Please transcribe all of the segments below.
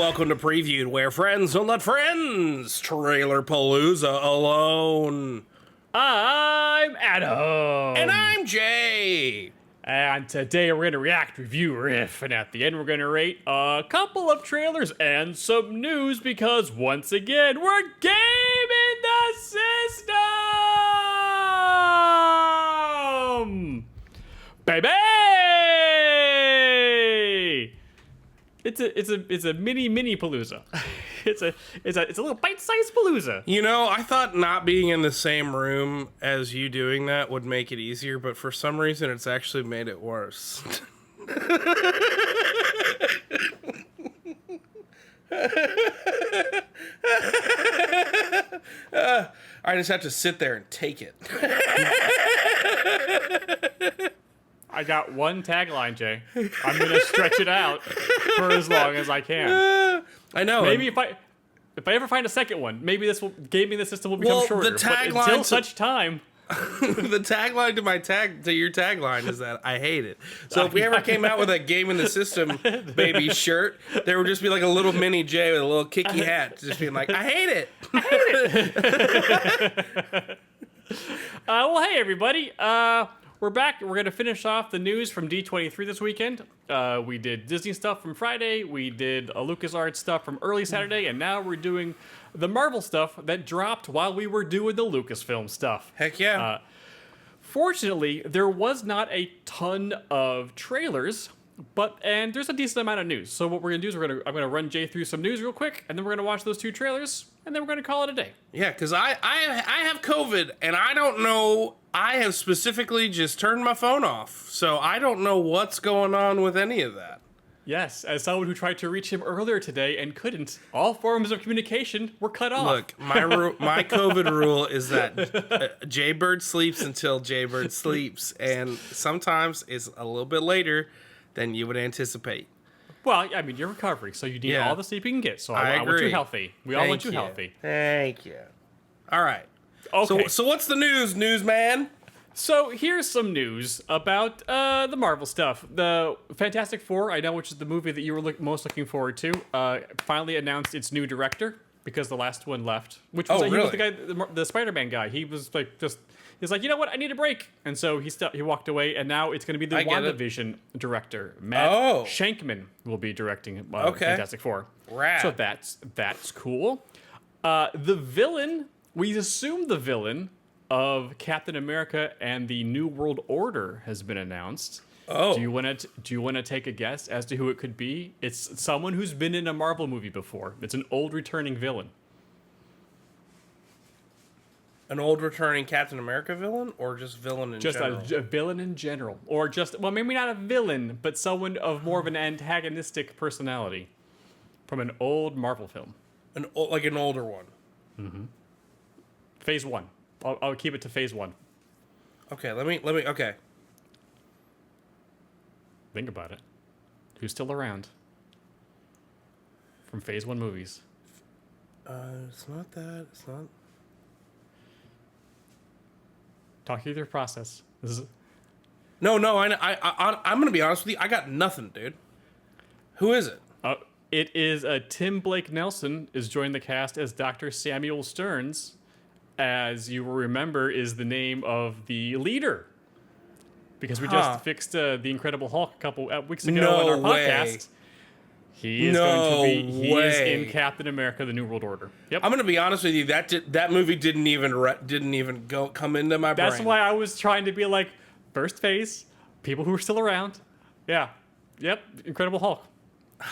welcome to Previewed, where friends don't let friends trailer palooza alone. I'm Adam. And I'm Jay. And today we're going to react, review, riff, and at the end we're going to rate a couple of trailers and some news because once again we're gaming the system! Baby! It's a mini palooza. It's a little bite-sized palooza. You know, I thought not being in the same room as you doing that would make it easier, but for some reason it's actually made it worse. I just have to sit there and take it. I got one tagline, Jay. I'm gonna stretch it out for as long as I can. I know. Maybe if I ever find a second one, maybe gaming the system will become shorter. The tagline but until such time, the tagline to your tagline is that I hate it. So if we ever came out with a game in the system baby shirt, there would just be like a little mini Jay with a little kicky hat, just being like, I hate it. I hate it. Well, hey everybody. We're back. We're going to finish off the news from D23 this weekend. We did Disney stuff from Friday. We did LucasArts stuff from early Saturday. And now we're doing the Marvel stuff that dropped while we were doing the Lucasfilm stuff. Heck yeah. Fortunately, there was not a ton of trailers, and there's a decent amount of news. So what we're going to do is I'm going to run Jay through some news real quick, and then we're going to watch those two trailers, and then we're going to call it a day. Yeah, because I have COVID, and I don't know. I have specifically just turned my phone off, so I don't know what's going on with any of that. Yes, as someone who tried to reach him earlier today and couldn't, all forms of communication were cut off. Look, my COVID rule is that Jaybird sleeps until Jaybird sleeps, and sometimes it's a little bit later than you would anticipate. Well, I mean, you're recovering, so you need all the sleep you can get. So I want you healthy. We all want you healthy. Thank you. All right. Okay. So what's the news, newsman? So here's some news about the Marvel stuff. The Fantastic Four, I know, which is the movie that you were most looking forward to, finally announced its new director because the last one left. Which was, he was the guy, the Spider-Man guy. He was like he's like, you know what, I need a break, and so he walked away, and now it's going to be the WandaVision director, Matt Shankman, will be directing Fantastic Four. Rad. So that's cool. The villain. We assume the villain of Captain America and the New World Order has been announced. Oh. Do you want to take a guess as to who it could be? It's someone who's been in a Marvel movie before. It's an old returning villain. An old returning Captain America villain, or just villain in general? Just a villain in general, or just maybe not a villain, but someone of more of an antagonistic personality from an old Marvel film. Like an older one. Mm-hmm. Phase 1. I'll keep it to phase 1. Okay, let me. Okay. Think about it. Who's still around? From phase 1 movies. It's not that. It's not. Talk you through the process. No. I'm gonna be honest with you. I got nothing, dude. Who is it? It is Tim Blake Nelson is joined the cast as Dr. Samuel Stearns. As you will remember, is the name of the leader. Because we just fixed the Incredible Hulk a couple weeks ago on our podcast. He is He is in Captain America: The New World Order. Yep. I'm gonna be honest with you. That movie didn't even come into my brain. That's why I was trying to be like, first phase, people who are still around. Yeah. Yep. Incredible Hulk.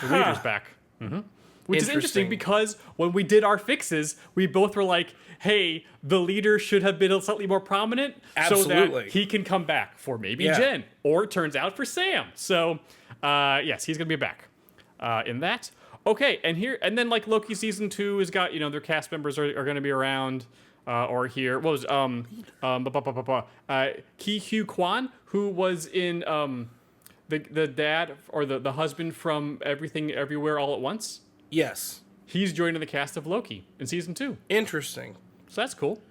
The leader's back. Mm-hmm. Which is interesting because when we did our fixes, we both were like, hey, the leader should have been slightly more prominent so that he can come back for maybe Jen, or it turns out for Sam. So, yes, he's going to be back in that. Okay, and then like Loki season 2 has got, their cast members are going to be around or here. What was Ki Hugh Kwan, who was in the dad or the husband from Everything Everywhere All at Once. Yes. He's joining the cast of Loki in season 2. Interesting. So that's cool.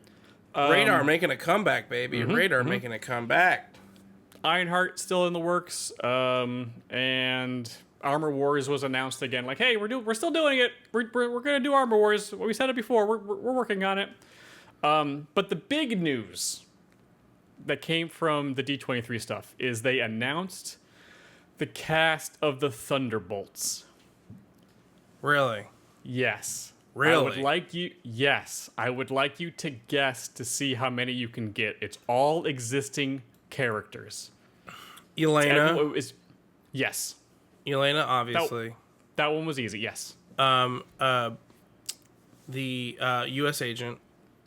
Radar making a comeback, baby. Radar making a comeback. Ironheart still in the works. And Armor Wars was announced again. Like, hey, we're still doing it. We're gonna do Armor Wars. We said it before. We're working on it. But the big news that came from the D23 stuff is they announced the cast of the Thunderbolts. Really? Yes. Really? I would like you to guess to see how many you can get. It's all existing characters. Elena? Yes. Elena, obviously. That one was easy, yes. The U.S. agent.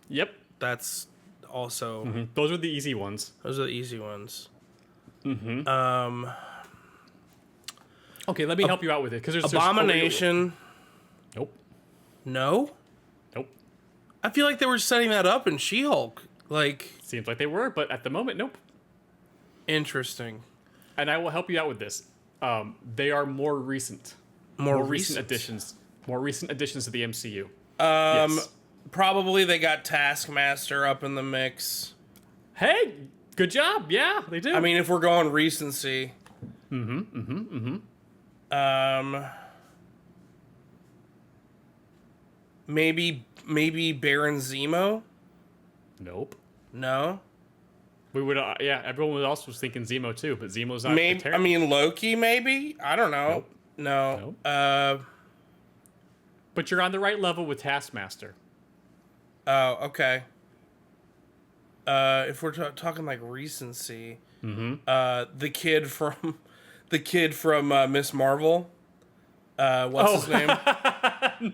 Yep. That's also... Mm-hmm. Those are the easy ones. Those are the easy ones. Mm-hmm. Okay, let me help you out with it. Because there's Abomination. Nope. No? Nope. I feel like they were setting that up in She-Hulk. Like... Seems like they were, but at the moment, nope. Interesting. And I will help you out with this. They are more recent. More recent additions. More recent additions to the MCU. Yes. Probably they got Taskmaster up in the mix. Hey, good job. Yeah, they do. I mean, if we're going recency. Maybe Baron Zemo? Nope. No? We would, everyone else was thinking Zemo too, but Zemo's not. Maybe, I mean, Loki, maybe? I don't know. Nope. No. But you're on the right level with Taskmaster. Oh, okay. If we're talking like recency, the kid from Miss Marvel, what's his name?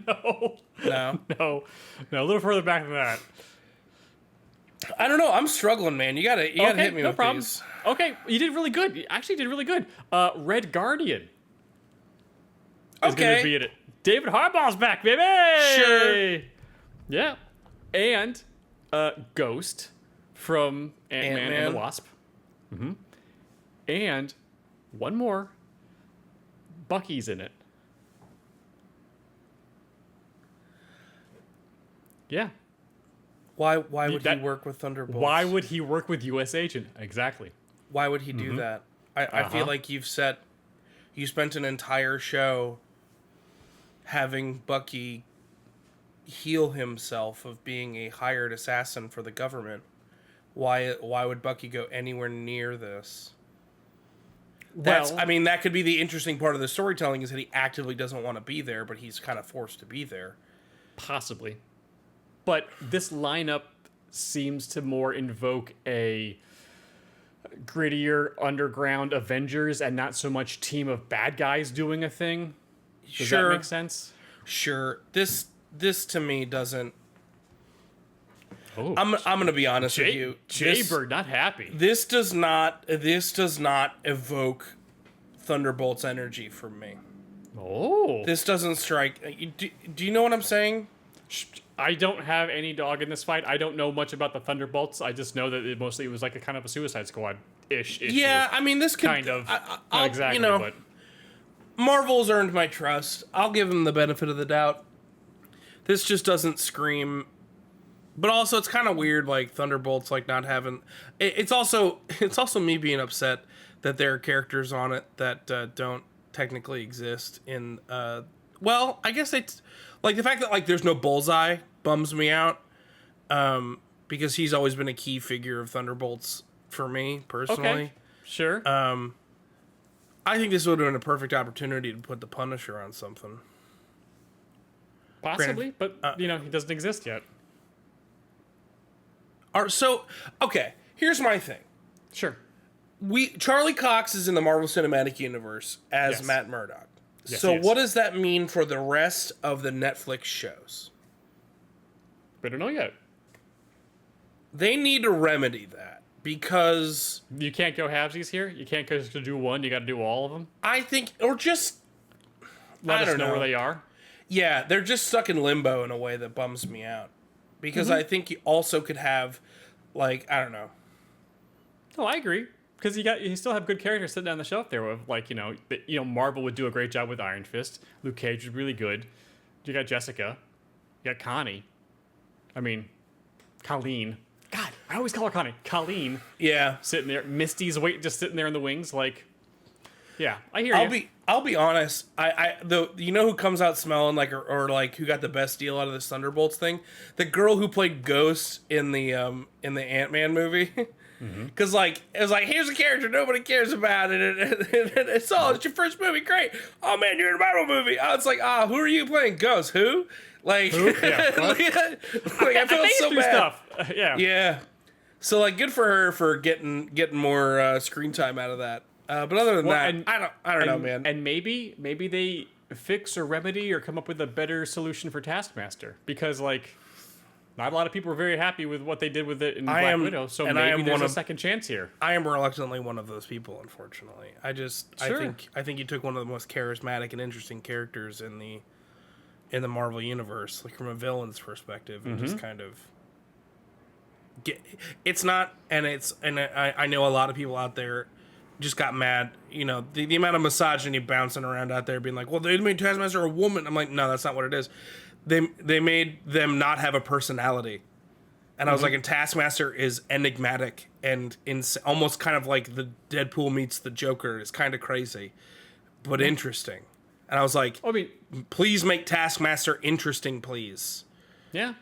No. No. No. A little further back than that. I don't know. I'm struggling, man. You gotta hit me with these. Okay, you did really good. You actually did really good. Red Guardian. Is gonna be in it. David Harbaugh's back, baby. Sure. Yeah. And Ghost from Ant-Man and the Wasp. Mm-hmm. And one more. Bucky's in it. Yeah. Why would he work with Thunderbolts? Why would he work with U.S. Agent? Exactly. Why would he do that? I feel like you spent an entire show having Bucky heal himself of being a hired assassin for the government. Why would Bucky go anywhere near this? That could be the interesting part of the storytelling, is that he actively doesn't want to be there, but he's kind of forced to be there. Possibly. But this lineup seems to more invoke a grittier underground Avengers and not so much team of bad guys doing a thing. Does that make sense? Sure. This to me doesn't. Oh, I'm gonna be honest with you. Jaybird not happy. This does not evoke Thunderbolt's energy for me. Oh. This doesn't strike. Do you know what I'm saying? I don't have any dog in this fight. I don't know much about the Thunderbolts. I just know that it was like a kind of a Suicide Squad-ish issue. Yeah, I mean, this could... Kind of. Not exactly, but... Marvel's earned my trust. I'll give them the benefit of the doubt. This just doesn't scream... But also, it's kind of weird, like, Thunderbolts, like, not having... It's also me being upset that there are characters on it that don't technically exist in... well, I guess it's... Like, the fact that, like, there's no Bullseye bums me out. Because he's always been a key figure of Thunderbolts for me, personally. Okay, sure. I think this would have been a perfect opportunity to put the Punisher on something. Possibly, but, he doesn't exist yet. Okay, here's my thing. Sure. Charlie Cox is in the Marvel Cinematic Universe as Matt Murdock. Yes, so what does that mean for the rest of the Netflix shows? We don't know yet. They need to remedy that, because... You can't go halvesies here? You can't just do one, you gotta do all of them? I think, or just... Let us know where they are? Yeah, they're just stuck in limbo in a way that bums me out. Because I think you also could have, like, I don't know. Oh, I agree. Because you still have good characters sitting on the shelf there with, like, Marvel would do a great job with Iron Fist. Luke Cage was really good. You got Jessica. You got Connie. I mean, Colleen. God, I always call her Connie. Colleen. Yeah. Sitting there. Misty's just sitting there in the wings, like... Yeah, I hear you. I'll be honest. You know who comes out smelling like, or like who got the best deal out of this Thunderbolts thing? The girl who played Ghost in the Ant-Man movie. Because like it was like, here's a character nobody cares about, and it's your first movie, great. Oh man, you're in a Marvel movie. Oh, it's like, who are you playing? Ghost? Who? Like, Yeah, like I feel so bad. Stuff. Yeah. Yeah. So like, good for her for getting more screen time out of that. But other than that, I don't know, man. And maybe they fix or remedy or come up with a better solution for Taskmaster, because like not a lot of people were very happy with what they did with it in Black Widow. So maybe there's a second chance here. I am reluctantly one of those people, unfortunately. Sure. I think you took one of the most charismatic and interesting characters in the Marvel universe, like from a villain's perspective, and just kind of it's not, and I know a lot of people out there just got mad, you know, the amount of misogyny bouncing around out there, being like, well, they made Taskmaster a woman. I'm like, no, that's not what it is. They made them not have a personality, and I was like, and Taskmaster is enigmatic and almost kind of like the Deadpool meets the Joker. It's kind of crazy, but interesting. And I was like, please make Taskmaster interesting, please. Yeah.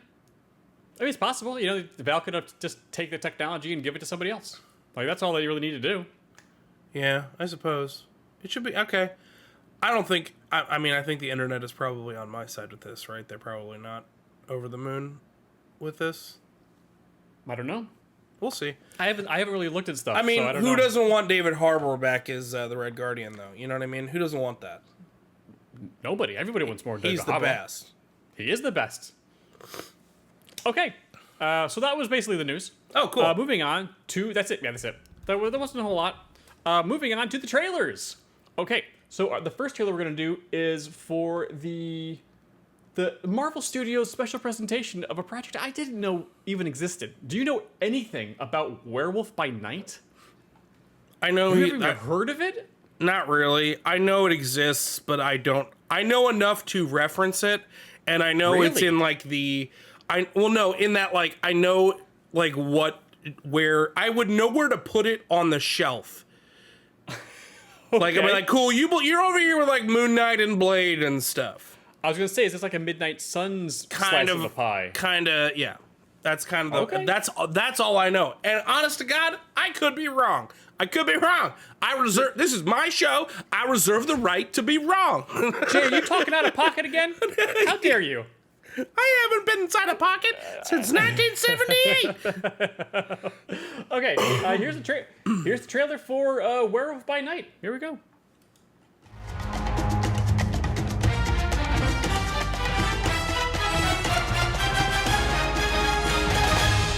I mean, it's possible. You know, Val could have just take the technology and give it to somebody else. Like, that's all they really need to do. Yeah, I suppose. It should be, okay. I don't think, I mean, I think the internet is probably on my side with this, right? They're probably not over the moon with this. I don't know. We'll see. I haven't really looked at stuff. I mean, so I don't who know. doesn't want David Harbour back as the Red Guardian, though? You know what I mean? Who doesn't want that? Nobody. Everybody wants more David He's the Harbour. best. He is the best. Okay. So that was basically the news. Oh, cool. Moving on to... That's it. Yeah, that's it. There wasn't a whole lot. Moving on to the trailers. Okay. So the first trailer we're going to do is for the Marvel Studios special presentation of a project I didn't know even existed. Do you know anything about Werewolf by Night? I know. Have you ever heard of it? Not really. I know it exists, but I don't. I know enough to reference it, and I know it's in like in that like I know like where I would know where to put it on the shelf. Like, I'd be like, cool, you're over here with like Moon Knight and Blade and stuff. I was gonna say, is this like a Midnight Suns slice of the pie? Kind of, yeah. That's kind of that's all I know. And honest to God, I could be wrong. This is my show. I reserve the right to be wrong. Jay, are you talking out of pocket again? How dare you? I haven't been inside a pocket since 1978. Okay, here's the trailer for Werewolf by Night. Here we go.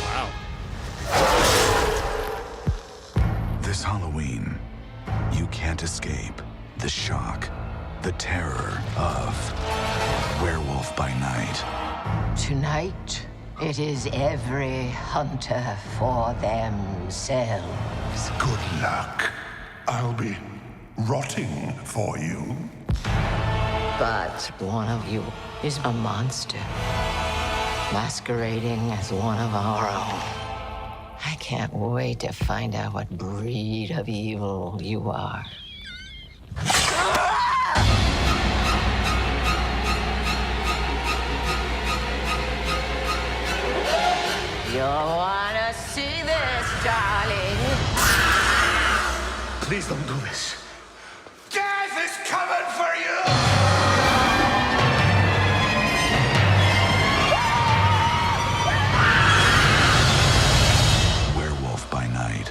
Wow. This Halloween, you can't escape the shock, the terror of Werewolf by Night. Tonight, it is every hunter for themselves. Good luck. I'll be rotting for you. But one of you is a monster, masquerading as one of our own. I can't wait to find out what breed of evil you are. You wanna see this, darling? Please don't do this. Death is coming for you! Werewolf by Night.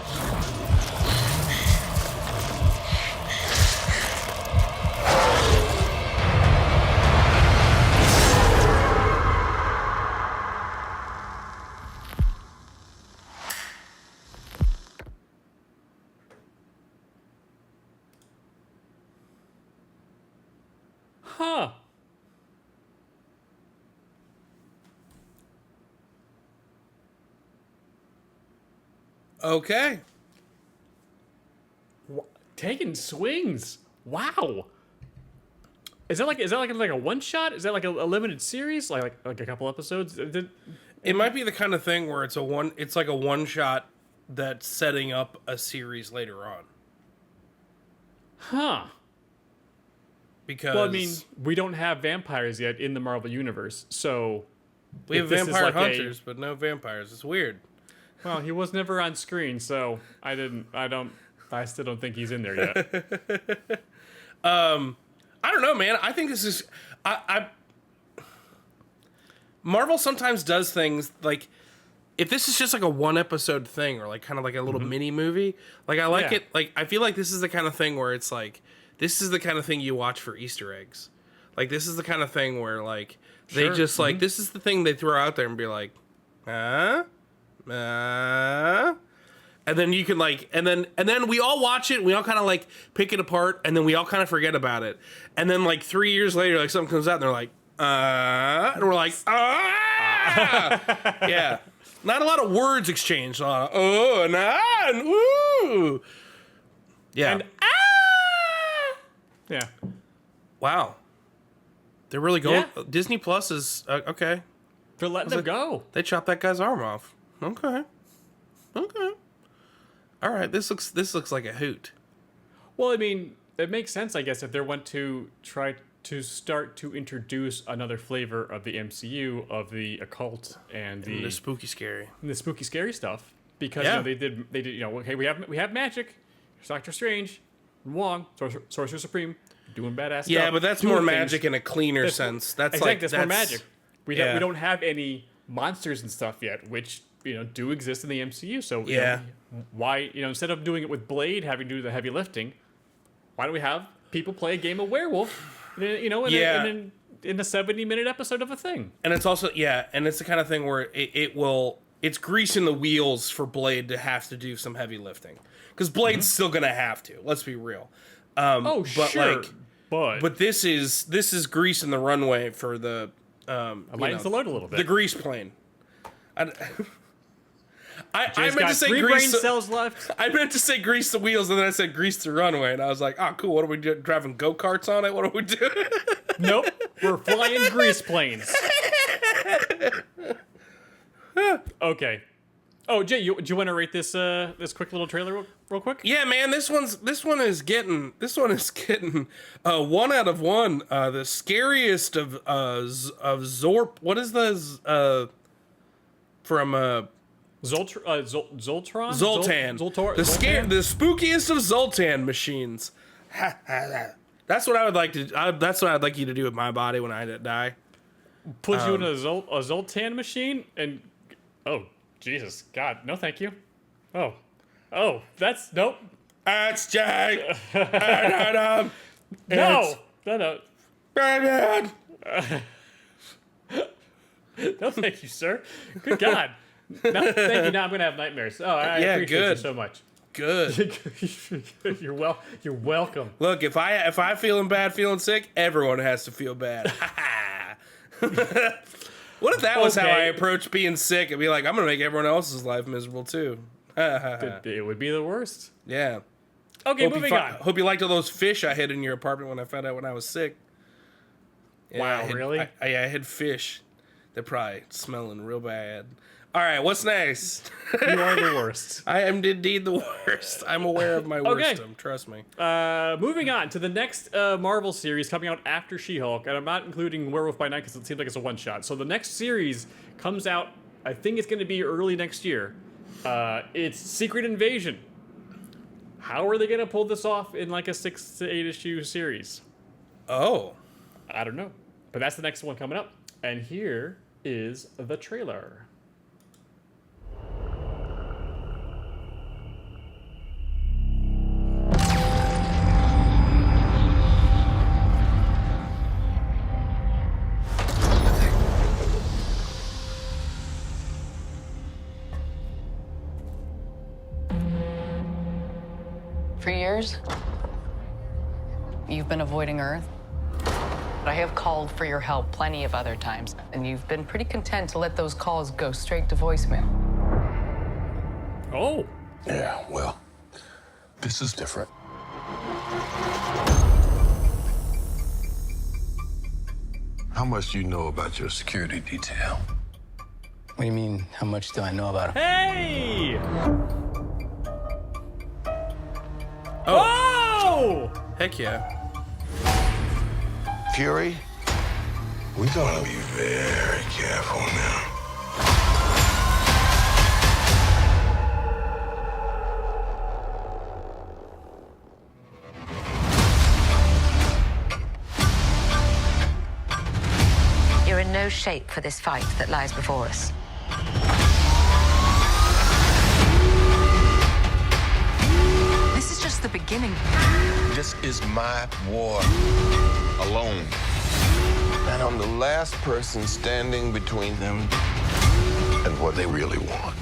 Huh. Okay. Taking swings. Wow. Is that like a one shot? Is that like a limited series? Like a couple episodes? It might be the kind of thing where it's like a one shot that's setting up a series later on. Huh. because Well, I mean, we don't have vampires yet in the Marvel universe, so we have if this is vampire like hunters, but no vampires. It's weird. well, he was never on screen, so I still don't think he's in there yet. I don't know, man. I think this is Marvel sometimes does things like, if this is just like a 1 episode thing or like kind of like a little mini movie, like I like it. Like I feel like this is the kind of thing where it's like, this is the kind of thing you watch for Easter eggs. Like this is the kind of thing where like they just like, this is the thing they throw out there and be like, and then you can like, and then we all watch it, and we all kind of like pick it apart, and then we all kind of forget about it. And then like 3 years later, like something comes out and they're like, and we're like, yeah. Not a lot of words exchanged. A lot of, oh, and ah, and ooh. Yeah. And yeah. Wow. They're really going. Yeah. Disney Plus is okay. They're letting them go. They chopped that guy's arm off. Okay. All right. This looks like a hoot. Well, I mean, it makes sense, I guess, if they want to try to start to introduce another flavor of the MCU, of the occult and the spooky scary. The spooky scary stuff. Because you know, they did you know, okay, we have magic, there's Doctor Strange, Wong, Sorcerer Supreme, doing badass stuff. Yeah, but that's more magic in a cleaner sense. That's exactly, like that's more magic. We don't have any monsters and stuff yet, which, you know, do exist in the MCU. So you know, why, you know, instead of doing it with Blade having to do the heavy lifting, why don't we have people play a game of Werewolf? You know, in a 70-minute episode of a thing. And it's also and it's the kind of thing where it's greasing the wheels for Blade to have to do some heavy lifting, because Blade's still gonna have to. Let's be real. But sure, but this is greasing the runway for the lightens the load a little bit. The grease plane. I meant got to say 3 grease brain cells left. I meant to say grease the wheels, and then I said grease the runway, and I was like, oh, cool. What are we doing? Driving go-karts on it? What are we doing? Nope. We're flying grease planes. Okay. Oh, Jay, do you want to rate this this quick little trailer real quick? Yeah, man. This one is getting 1 out of 1. The scariest of Zorp. What is the from Zoltran? Zoltan. The spookiest of Zoltan machines. That's what I would like to. That's what I'd like you to do with my body when I die. Put you in a Zoltan machine and Jesus God, no, thank you. That's nope. That's Jay. No. Batman. No, thank you, sir. Good God. No, thank you. Now I'm gonna have nightmares. Oh, I appreciate you so much. Good. You're welcome. Look, if I feeling bad, feeling sick, everyone has to feel bad. What if that was how I approach being sick and be like, I'm gonna make everyone else's life miserable too? It would be the worst. Yeah. Okay, moving on. Hope you liked all those fish I hid in your apartment when I found out when I was sick. Yeah, wow, really? I hid fish. They're probably smelling real bad. All right, what's next? You are the worst. I am indeed the worst. I'm aware of my worstum. Trust me. Moving on to the next Marvel series coming out after She-Hulk, and I'm not including Werewolf by Night because it seems like it's a one-shot. So the next series comes out, I think it's going to be early next year. It's Secret Invasion. How are they going to pull this off in like a 6 to 8 issue series? Oh. I don't know. But that's the next one coming up. And here is the trailer. For years, you've been avoiding Earth. I have called for your help plenty of other times, and you've been pretty content to let those calls go straight to voicemail. Oh. Yeah, well, this is different. How much do you know about your security detail? What do you mean, how much do I know about him? Hey! Oh! Heck yeah. Fury, we gotta be very careful now. You're in no shape for this fight that lies before us. This is just the beginning. This is my war alone. And I'm the last person standing between them and what they really want.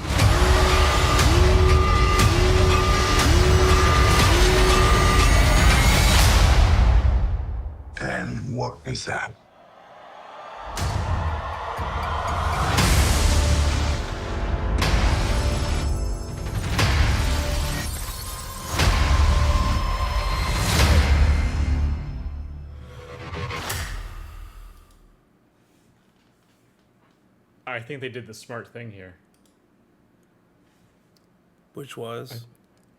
And what is that? I think they did the smart thing here, Which was?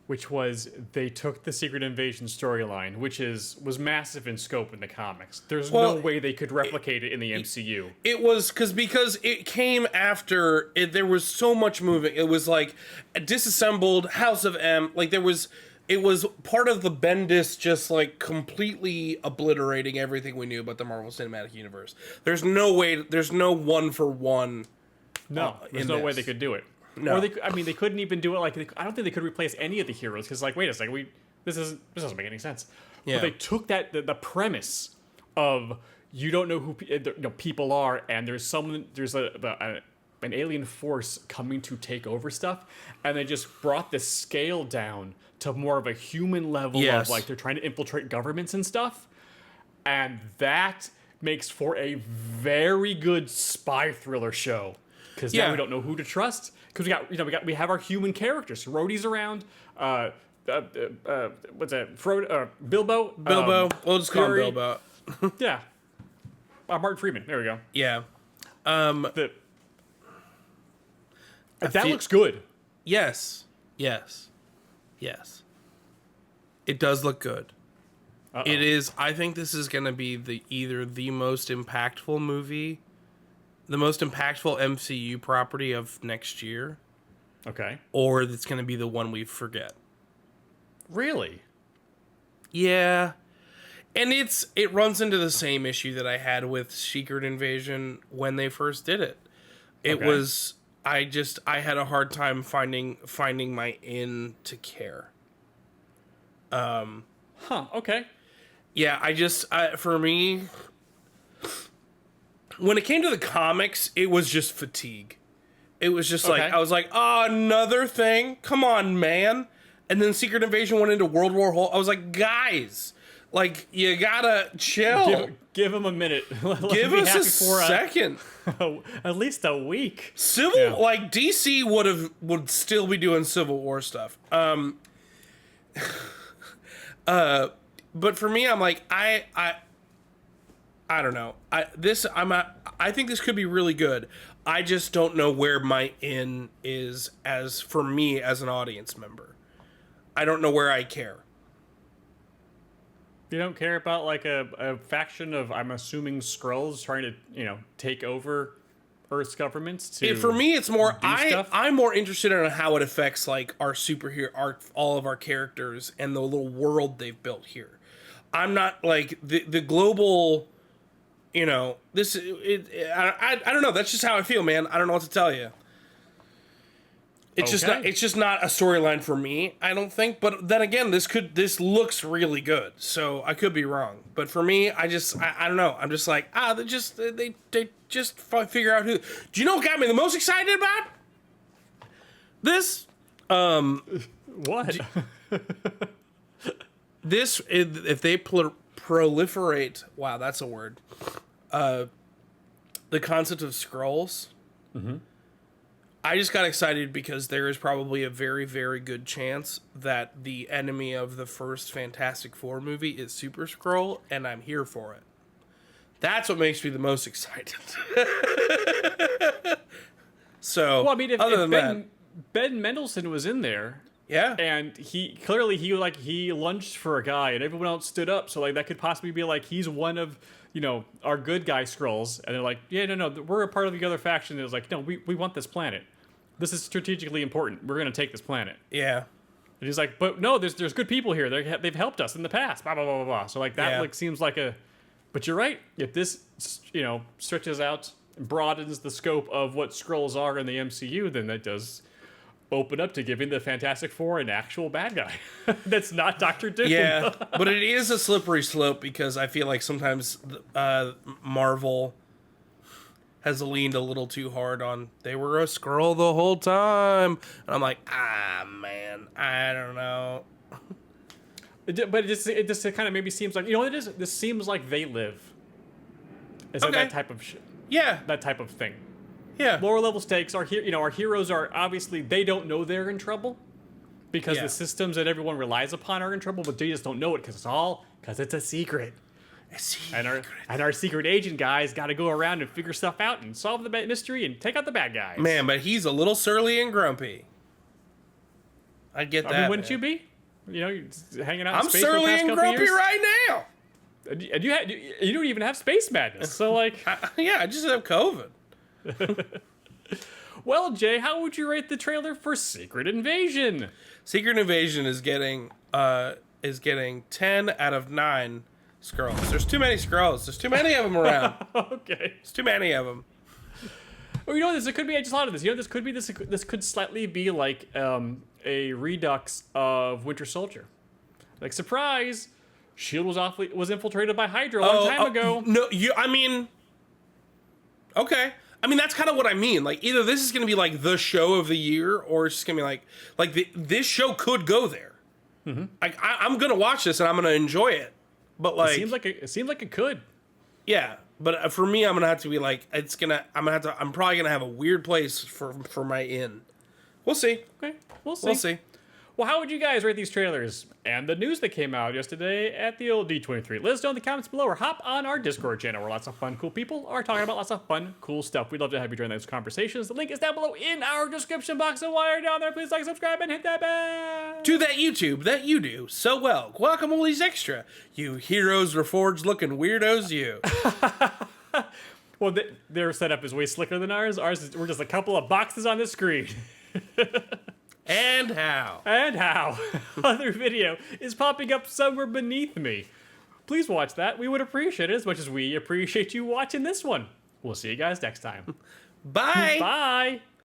which was they took the Secret Invasion storyline, which was massive in scope in the comics. There's Well, no way they could replicate it in the MCU. It was because it came after it, there was so much moving. It was like disassembled House of M. Like it was part of the Bendis just like completely obliterating everything we knew about the Marvel Cinematic Universe. There's no way. There's no one for one. No, there's in no way this. they could do it. No. Or they couldn't even do it. Like I don't think they could replace any of the heroes because, like, wait a second, this doesn't make any sense. Yeah. But they took the premise of you don't know who people are, and there's an alien force coming to take over stuff, and they just brought the scale down to more of a human level Yes. of like they're trying to infiltrate governments and stuff, and that makes for a very good spy thriller show. Because now we don't know who to trust. Because we have our human characters. Rhodey's around. What's that? Bilbo. We'll just call him Fury. Bilbo. Yeah. Martin Freeman. There we go. Yeah. That feel- looks good. Yes. It does look good. Uh-oh. It is. I think this is going to be either the most impactful movie, the most impactful MCU property of next year, Okay. or it's going to be the one we forget. Really? Yeah. And it runs into the same issue that I had with Secret Invasion when they first did it. It Okay. was I had a hard time finding my in to care. Okay. Yeah, for me, when it came to the comics, it was just fatigue. It was just like, Okay. I was like, oh, another thing? Come on, man. And then Secret Invasion went into World War Hulk. I was like, guys, like, you gotta chill. Give him a minute. Give us a second. At least a week. Like, DC would still be doing Civil War stuff. But for me, I'm like, I don't know. I think this could be really good. I just don't know where my in is for me as an audience member. I don't know where I care. You don't care about like a faction of, I'm assuming, Skrulls trying to, take over Earth's governments to For me, it's more stuff? I'm more interested in how it affects like our all of our characters and the little world they've built here. I'm not like the global, this. I don't know. That's just how I feel, man. I don't know what to tell you. It's just not a storyline for me, I don't think. But then again, this looks really good, so I could be wrong. But for me, I don't know. I'm just like, they just figure out who. Do you know what got me the most excited about this? What? This, if they proliferate, wow, that's a word. The concept of Skrulls. Mm-hmm. I just got excited because there is probably a very, very good chance that the enemy of the first Fantastic Four movie is Super Skrull, and I'm here for it. That's what makes me the most excited. So, Well, I mean, if other than that, Ben Mendelsohn was in there, yeah, and he lunged for a guy, and everyone else stood up, so like that could possibly be like he's one of our good guy Skrulls, and they're like, yeah, no, we're a part of the other faction. It was like, no, we want this planet. This is strategically important. We're going to take this planet. Yeah. And he's like, but no, there's good people here. They've helped us in the past. Blah blah blah blah blah. So like that like seems like a. But you're right. If this stretches out, broadens the scope of what Skrulls are in the MCU, then that does open up to giving the Fantastic Four an actual bad guy. That's not Doctor Doom. Yeah, but it is a slippery slope because I feel like sometimes Marvel has leaned a little too hard on they were a Skrull the whole time, and I'm like, man, I don't know. But it just kind of maybe seems like what it is. This seems like They Live. Is that type of that type of thing? Yeah. Lower level stakes. Our heroes are obviously they don't know they're in trouble because the systems that everyone relies upon are in trouble, but they just don't know it because it's a secret. And our secret agent guys got to go around and figure stuff out and solve the mystery and take out the bad guys. Man, but he's a little surly and grumpy. I get that. I mean, wouldn't you be? You're hanging out in space I'm for the surly past and couple grumpy years. right now. And you don't even have space madness. So like, I just have COVID. Well, Jay, how would you rate the trailer for Secret Invasion? Secret Invasion is getting 10 out of 9 Skrulls. There's too many Skrulls. There's too many of them around. Okay. There's too many of them. Well, there could be. I just thought of this. This could slightly be like a redux of Winter Soldier. Like, surprise, Shield was infiltrated by Hydra a long time ago. No, okay. I mean, that's kind of what I mean. Like, either this is going to be like the show of the year, or it's just going to be like this show could go there. Mm-hmm. Like, I'm going to watch this and I'm going to enjoy it. But like, it seems like it could. Yeah, but for me, I'm gonna have to be like, I'm probably gonna have a weird place for my in. We'll see. Okay, we'll see. Well, how would you guys rate these trailers and the news that came out yesterday at the old D23? Let us know in the comments below or hop on our Discord channel where lots of fun, cool people are talking about lots of fun, cool stuff. We'd love to have you join those conversations. The link is down below in our description box. And while you're down there, please like, subscribe, and hit that bell. To that YouTube that you do so well. Guacamole's extra. You heroes reforged looking weirdos, you. Well, their setup is way slicker than ours. We're just a couple of boxes on the screen. And how? Other video is popping up somewhere beneath me. Please watch that. We would appreciate it as much as we appreciate you watching this one. We'll see you guys next time. Bye. Bye.